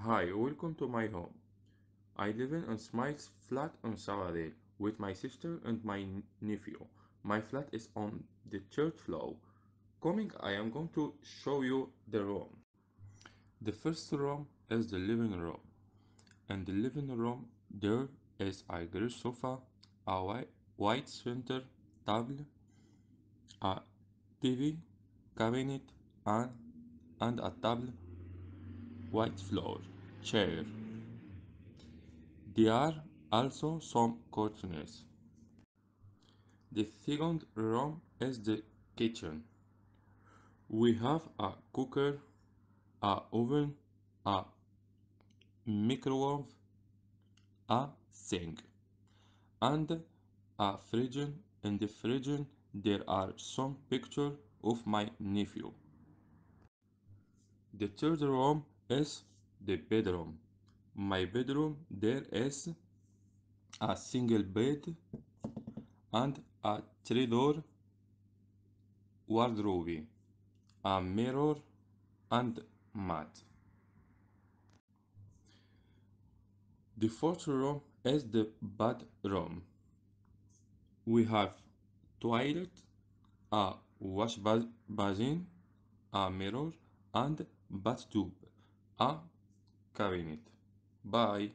Hi, welcome to my home. I live in Smythe's flat on Saladale with my sister and my nephew. My flat is on the third floor. Coming, I am going to show you the room. The first room is the living room. In the living room, there is a gray sofa, a white center table, a TV cabinet, and, and a table white floor chair. There are also some curtains. The second room is the kitchen. We have a cooker, a oven, a microwave, a sink, and a fridge. In the fridge, there are some pictures of my nephew. The third room is the bedroom. My bedroom, there is a single bed and a three-door wardrobe, a mirror, and mat. The fourth room is the bathroom. We have toilet, a basin, a mirror, and bathtub, a cabinet. Bye.